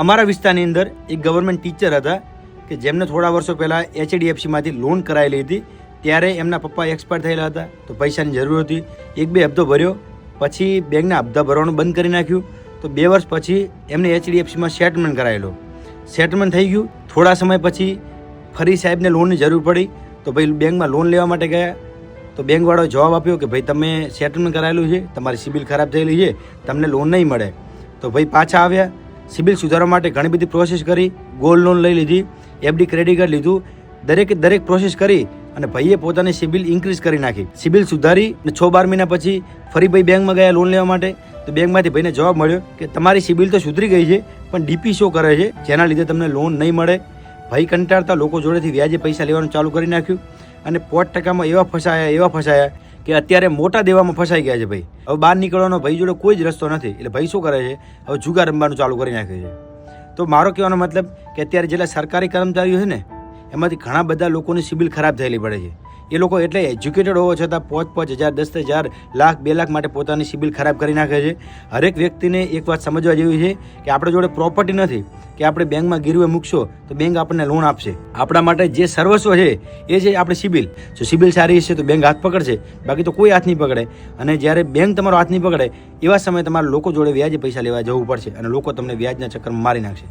અમારા વિસ્તારની અંદર એક ગવર્મેન્ટ ટીચર હતા કે જેમને થોડા વર્ષો પહેલાં HDFCમાંથી લોન કરાયેલી હતી. ત્યારે એમના પપ્પા એક્સપાયર થયેલા હતા, તો પૈસાની જરૂર હતી. 1-2 હપ્તો ભર્યો, પછી બેંકના હપ્તા ભરવાનું બંધ કરી નાખ્યું. તો 2 વર્ષ પછી એમને HDFCમાં સેટલમેન્ટ કરાયેલો. સેટલમેન્ટ થઈ ગયું. થોડા સમય પછી ફરી સાહેબને લોનની જરૂર પડી, તો ભાઈ બેંકમાં લોન લેવા માટે ગયા. તો બેંકવાળાએ જવાબ આપ્યો કે ભાઈ તમે સેટલમેન્ટ કરાયેલું છે, તમારી સિબિલ ખરાબ થયેલી છે, તમને લોન નહીં મળે. તો ભાઈ પાછા આવ્યા, સિબિલ સુધારવા માટે ઘણી બધી પ્રોસેસ કરી, ગોલ્ડ લોન લઈ લીધી, FD ક્રેડિટ કાર્ડ લીધું, દરેક પ્રોસેસ કરી અને ભાઈએ પોતાની સિબિલ ઇન્ક્રીઝ કરી નાખી. સિબિલ સુધારી અને 6-12 મહિના પછી ફરી ભાઈ બેંકમાં ગયા લોન લેવા માટે. તો બેંકમાંથી ભાઈને જવાબ મળ્યો કે તમારી સિબિલ તો સુધરી ગઈ છે, પણ DP શો કરે છે, જેના લીધે તમને લોન નહીં મળે. ભાઈ કંટાળતા લોકો જોડેથી વ્યાજે પૈસા લેવાનું ચાલુ કરી નાખ્યું અને 5% એવા ફસાયા કે અત્યારે મોટા દેવામાં ફસાઈ ગયા છે. ભાઈ હવે બહાર નીકળવાનો ભાઈ જોડે કોઈ જ રસ્તો નથી. એટલે ભાઈ શું કરે છે, હવે જુગાર રમવાનું ચાલુ કરી નાખે છે. તો મારો કહેવાનો મતલબ કે અત્યારે જેટલા સરકારી કર્મચારીઓ છે ને, એમાંથી ઘણા બધા લોકોની સિબિલ ખરાબ થયેલી પડે છે. એ લોકો એટલે એજ્યુકેટેડ હોવા છતાં 5,000, 10,000, લાખ, 2 લાખ માટે પોતાની સિબિલ ખરાબ કરી નાખે છે. હરેક વ્યક્તિને એક વાત સમજવા જેવી છે કે આપણે જોડે પ્રોપર્ટી નથી કે આપણે બેંકમાં ગીરવે મૂકશો તો બેંક આપણને લોન આપશે. આપણા માટે જે સર્વસ્વ છે એ છે આપણી સિબિલ. જો સિબિલ સારી હશે તો બેંક હાથ પકડશે, બાકી તો કોઈ હાથ નહીં પકડે. અને જ્યારે બેંક તમારો હાથ નહીં પકડે એવા સમયે તમારે લોકો જોડે વ્યાજે પૈસા લેવા જવું પડશે અને લોકો તમને વ્યાજના ચક્કરમાં મારી નાખશે.